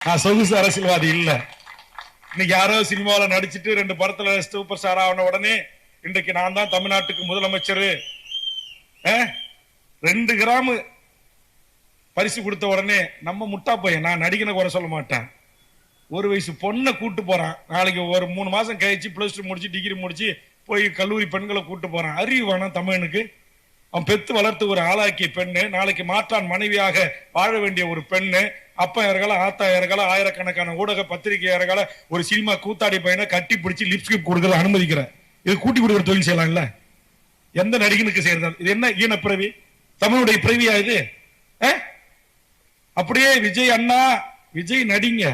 நான் சொகுசு அரசியல்வாதி இல்ல. இன்னைக்கு யாரோ சினிமாவில் நடிச்சிட்டு 2 படத்துல சூப்பர் ஸ்டார் ஆன உடனே இன்றைக்கு நான் தான் தமிழ்நாட்டுக்கு முதலமைச்சர் 2 கிராம் பரிசு கொடுத்த உடனே நம்ம முட்டா பையன். நான் நடிகனை குறை சொல்ல மாட்டேன். 1 வயசு பொண்ணை கூட்டு போறான். நாளைக்கு ஒரு 3 மாசம் கழிச்சு +2 முடிச்சு டிகிரி முடிச்சு போய் கல்லூரி பெண்களை கூட்டு போறான். அறிவு வேணாம் தமிழனுக்கு? அவன் பெத்து வளர்த்து ஒரு ஆளாக்கிய பெண்ணு, நாளைக்கு மாற்றான் மனைவியாக வாழ வேண்டிய ஒரு பெண்ணு, அப்பா இறகல ஆத்தா இறகல ஆயிரக்கணக்கான ஊடக பத்திரிகை இறகல ஒரு சினிமா கூத்தாடி பையனை கட்டி பிடிச்சி லிப்ஸ்டிக் கொடுக்கற அனுமதிக்கிற. இது கூட்டி கொடுக்கிற தொழில் செய்யலாம் இல்ல? எந்த நடிகனுக்கு செய்யறது? இது என்ன ஈன பிறவி? தமிழுடைய பிறவியா இது? அப்படியே விஜய் அண்ணா, விஜய் நடிங்க,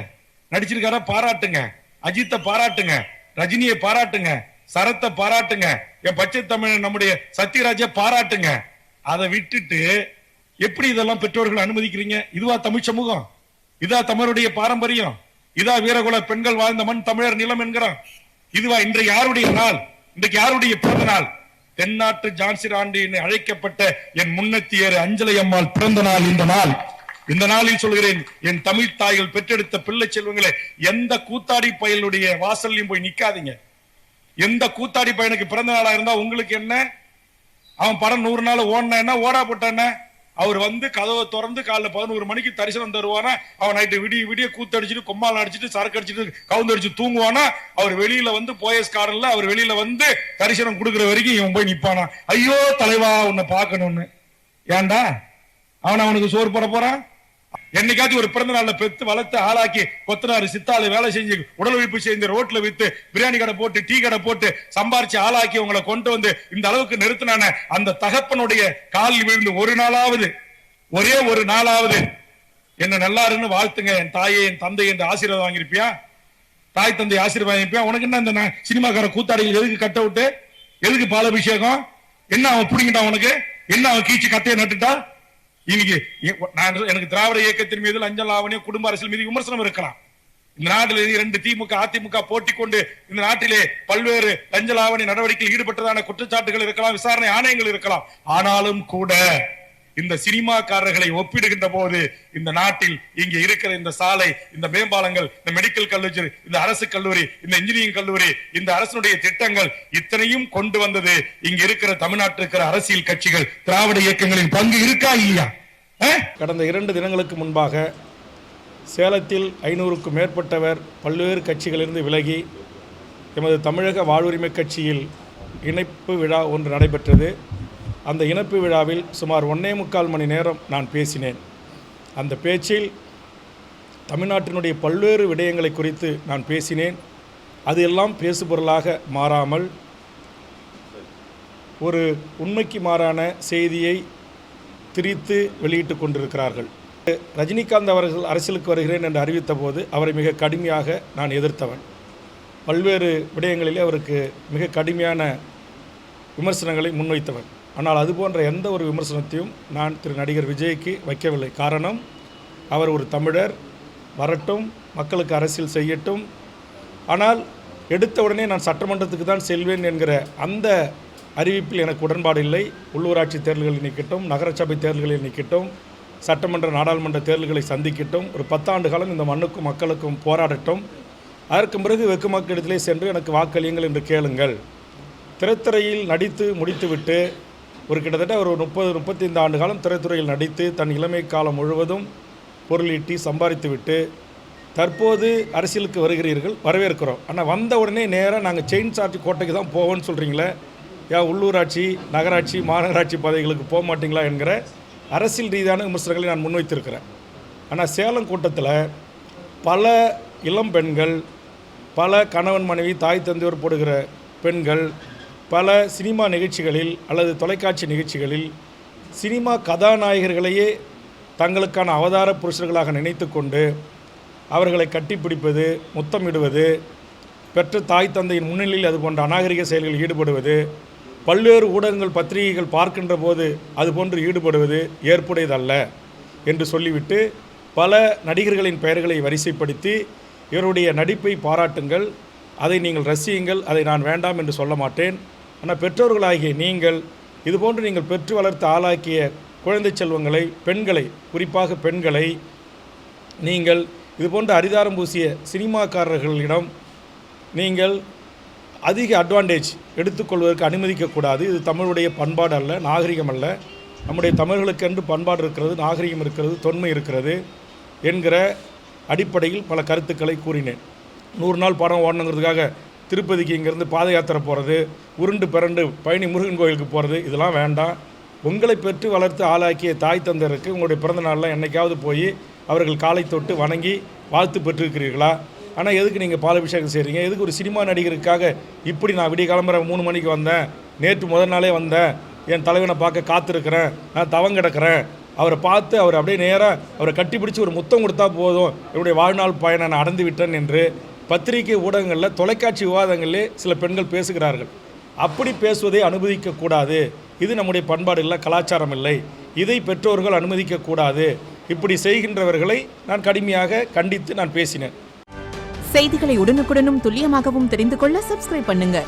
நடிச்சிருக்கார பாராட்டுங்க, அஜித்தை பாராட்டுங்க, ரஜினியை பாராட்டுங்க, சரத்தை பாராட்டுங்க, என் பச்சை தமிழ் நம்முடைய சத்யராஜை பாராட்டுங்க. அதை விட்டுட்டு எப்படி இதெல்லாம் பெற்றோர்கள் அனுமதிக்கிறீங்க? இதுவா தமிழ் சமூகம்? இதா தமிழருடைய பாரம்பரியம்? இதா வீரகுல பெண்கள் வாழ்ந்த மண் தமிழர் நிலம் என்கிறான்? இதுவா இன்றைக்கு யாருடைய நாள்? இன்றைக்கு யாருடைய பிறந்த நாள்? தென்னாட்டு ஜான்சி ராண்டி அழைக்கப்பட்ட என் முன்னத்தியர் அஞ்சலை அம்மாள் பிறந்த நாள் இந்த நாள். இந்த நாளில் சொல்கிறேன், என் தமிழ் தாய்கள் பெற்றெடுத்த பிள்ளை செல்வங்களை எந்த கூத்தாடி பயலுடைய வாசல்லையும் போய் நிக்காதீங்க. எந்த கூத்தாடி பையனுக்கு பிறந்த நாளா இருந்தா உங்களுக்கு என்ன? அவன் படம் 100 நாள் ஓடினா ஓடா போட்டான? அவர் வந்து கதவை திறந்து காலைல 11 மணிக்கு தரிசனம் தருவானா? அவன் நைட்டு விடிய கூத்தடிச்சுட்டு கொம்மால் அடிச்சுட்டு சரக்கு அடிச்சுட்டு கவுந்தடிச்சு தூங்குவானா? அவர் வெளியில வந்து போயஸ் காரன்ல அவர் வெளியில வந்து தரிசனம் கொடுக்குற வரைக்கும் இவன் போய் நிப்பானா? ஐயோ தலைவா உன்னை பார்க்கணும்னு. ஏன்டா அவனுக்கு சோறு போட போறான்? என்னைக்காச்சும் ஒரு பிறந்த நாள்ல பெத்து வளர்த்து ஆளாக்கி கொத்தனாரு சித்தாளு வேலை செஞ்சு உடல் உழைப்பு செஞ்சு ரோட்ல வித்து பிரியாணி கடை போட்டு டீ கடை போட்டு சம்பாரிச்சு ஆளாக்கி உங்களை கொண்டு வந்து இந்த அளவுக்கு நிறுத்தினான அந்த தகப்பனுடைய காலில் விழுந்து ஒரே ஒரு நாளாவது என்ன நல்லாருன்னு வாழ்த்துங்க, என் தாயை என் தந்தை என்று ஆசீர்வாதம் வாங்கிருப்பியா? தாய் தந்தை ஆசீர்வாதம் வாங்கிருப்பியா? உனக்கு என்ன இந்த சினிமாக்கார கூத்தாடிகள் எதுக்கு கட்ட விட்டு, எதுக்கு பாலாபிஷேகம்? என்ன அவன் பிடிங்கிட்டான் உனக்கு? என்ன அவன் கீச்சு கட்டையை நட்டுட்டா? இன்னைக்கு எனக்கு திராவிட இயக்கத்தின் மீது லஞ்ச லாவணிய குடும்ப அரசியல் மீது விமர்சனம் இருக்கலாம். இந்த நாட்டில் 2 திமுக அதிமுக போட்டி கொண்டு இந்த நாட்டிலே பல்வேறு லஞ்ச லாவணி நடவடிக்கையில் ஈடுபட்டதான குற்றச்சாட்டுகள் இருக்கலாம், விசாரணை ஆணையங்கள் இருக்கலாம். ஆனாலும் கூட இந்த சினிமாக்காரர்களை ஒப்பிடுகின்ற போது இந்த நாட்டில் இங்க இருக்கிற இந்த சாலை, இந்த மேம்பாலங்கள், இந்த மெடிக்கல் கல்லூரி, இந்த அரசு கல்லூரி, இந்த இன்ஜினியரிங் கல்லூரி, இந்த அரசுடைய திட்டங்கள் இத்தனையும் கொண்டு வந்தது இங்க இருக்கிற தமிழ்நாட்டில் இருக்கிற அரசியல் கட்சிகள், திராவிட இயக்கங்களின் பங்கு இருக்கா இல்லையா? கடந்த 2 தினங்களுக்கு முன்பாக சேலத்தில் 500க்கும் மேற்பட்டவர் பல்வேறு கட்சிகளிலிருந்து விலகி எமது தமிழக வாழ்வுரிமை கட்சியில் இணைப்பு விழா ஒன்று நடைபெற்றது. அந்த இணைப்பு விழாவில் சுமார் 1.25 மணி நேரம் நான் பேசினேன். அந்த பேச்சில் தமிழ்நாட்டினுடைய பல்வேறு விடயங்களை குறித்து நான் பேசினேன். அது எல்லாம் பேசுபொருளாக மாறாமல் ஒரு உண்மைக்கு மாறான செய்தியை திரித்து வெளியிட்டு கொண்டிருக்கிறார்கள். ரஜினிகாந்த் அவர்கள் அரசியலுக்கு வருகிறேன் என்று அறிவித்த போது அவரை மிக கடுமையாக நான் எதிர்த்தவன். பல்வேறு விடயங்களிலே அவருக்கு மிக கடுமையான விமர்சனங்களை முன்வைத்தவன். ஆனால் அதுபோன்ற எந்த ஒரு விமர்சனத்தையும் நான் திரு நடிகர் விஜய்க்கு வைக்கவில்லை. காரணம், அவர் ஒரு தமிழர், வரட்டும், மக்களுக்கு அரசியல் செய்யட்டும். ஆனால் எடுத்த உடனே நான் சட்டமன்றத்துக்கு தான் செல்வேன் என்கிற அந்த அறிவிப்பில் எனக்கு உடன்பாடு இல்லை. உள்ளூராட்சி தேர்தல்களில் நிற்கட்டும், நகரசபை தேர்தல்களில் நிற்கட்டும், சட்டமன்ற நாடாளுமன்ற தேர்தல்களை சந்திக்கட்டும், ஒரு 10 ஆண்டு காலம் இந்த மண்ணுக்கும் மக்களுக்கும் போராடட்டும். அதற்கு பிறகு வெகு மக்களிடத்திலே சென்று எனக்கு வாக்களியுங்கள் என்று கேளுங்கள். திரைத்துறையில் நடித்து முடித்துவிட்டு ஒரு கிட்டத்தட்ட ஒரு 30-35 ஆண்டு காலம் திரைத்துறையில் நடித்து தன் இளமை காலம் முழுவதும் பொருளீட்டி சம்பாதித்துவிட்டு தற்போது அரசியலுக்கு வருகிறீர்கள், வரவேற்கிறோம். ஆனால் வந்த உடனே நேராக நாங்கள் செயின் சார்ஜ் கோட்டைக்கு தான் போவோம்னு சொல்கிறீங்களே, உள்ளூராட்சி, நகராட்சி, மாநகராட்சி பதவிகளுக்கு போக மாட்டிங்களா என்கிற அரசியல் ரீதியான விமர்சனங்களை நான் முன்வைத்திருக்கிறேன். ஆனால் சேலம் கூட்டத்தில் பல இளம் பெண்கள், பல கணவன் மனைவி தாய் தந்தையோர் போடுகிற பெண்கள் பல சினிமா நிகழ்ச்சிகளில் அல்லது தொலைக்காட்சி நிகழ்ச்சிகளில் சினிமா கதாநாயகர்களையே தங்களுக்கான அவதார புருஷர்களாக நினைத்து கொண்டு அவர்களை கட்டிப்பிடிப்பது, முத்தமிடுவது, பெற்ற தாய் தந்தையின் முன்னிலையில் அது போன்ற அநாகரிக செயல்களில் ஈடுபடுவது, பல்வேறு ஊடகங்கள் பத்திரிகைகள் பார்க்கின்ற போது அதுபோன்று ஈடுபடுவது ஏற்புடையதல்ல என்று சொல்லிவிட்டு பல நடிகர்களின் பெயர்களை வரிசைப்படுத்தி இவருடைய நடிப்பை பாராட்டுங்கள், அதை நீங்கள் ரசியுங்கள், அதை நான் வேண்டாம் என்று சொல்ல மாட்டேன். ஆனால் பெற்றோர்களாகிய நீங்கள் இதுபோன்று நீங்கள் பெற்று வளர்த்து ஆளாக்கிய குழந்தை செல்வங்களை, பெண்களை, குறிப்பாக பெண்களை நீங்கள் இதுபோன்ற அரிதாரம் பூசிய சினிமாக்காரர்களிடம் நீங்கள் அதிக அட்வான்டேஜ் எடுத்துக்கொள்வதற்கு அனுமதிக்கக்கூடாது. இது தமிழுடைய பண்பாடு அல்ல, நாகரிகம் அல்ல. நம்முடைய தமிழர்களுக்கென்று பண்பாடு இருக்கிறது, நாகரிகம் இருக்கிறது, தொன்மை இருக்கிறது என்கிற அடிப்படையில் பல கருத்துக்களை கூறினேன். 100 நாள் படம் ஓடணுங்கிறதுக்காக திருப்பதிக்கு இங்கேருந்து பாத யாத்திரை போகிறது, உருண்டு பிறண்டு பழனி முருகன் கோயிலுக்கு போகிறது, இதெல்லாம் வேண்டாம். உங்களை பெற்று வளர்த்து ஆளாக்கிய தாய் தந்தருக்கு உங்களுடைய பிறந்த நாளில் என்னைக்காவது போய் அவர்கள் காலை தொட்டு வணங்கி வாழ்த்து பெற்றிருக்கிறீர்களா? ஆனால் எதுக்கு நீங்கள் பாலாபிஷேகம் செய்கிறீங்க? எதுக்கு ஒரு சினிமா நடிகருக்காக இப்படி நான் விடிய கிளம்புற 3 மணிக்கு வந்தேன், நேற்று முதல் நாளே வந்தேன், என் தலைவனை பார்க்க காத்திருக்கிறேன், நான் தவம் கிடக்கிறேன், அவரை பார்த்து அவர் அப்படியே நேராக அவரை கட்டிப்பிடிச்சு ஒரு முத்தம் கொடுத்தா போதும், என்னுடைய வாழ்நாள் பயனை நான் அடைந்து விட்டேன் என்று பத்திரிகை ஊடகங்களில் தொலைக்காட்சி விவாதங்களிலே சில பெண்கள் பேசுகிறார்கள். அப்படி பேசுவதை அனுமதிக்கக்கூடாது. இது நம்முடைய பண்பாடு இல்லை, கலாச்சாரம் இல்லை. இதை பெற்றோர்கள் அனுமதிக்கக்கூடாது. இப்படி செய்கின்றவர்களை நான் கடுமையாக கண்டித்து நான் பேசினேன். செய்திகளை உடனுக்குடனும் துல்லியமாகவும் தெரிந்து கொள்ள சப்ஸ்கிரைப் பண்ணுங்க.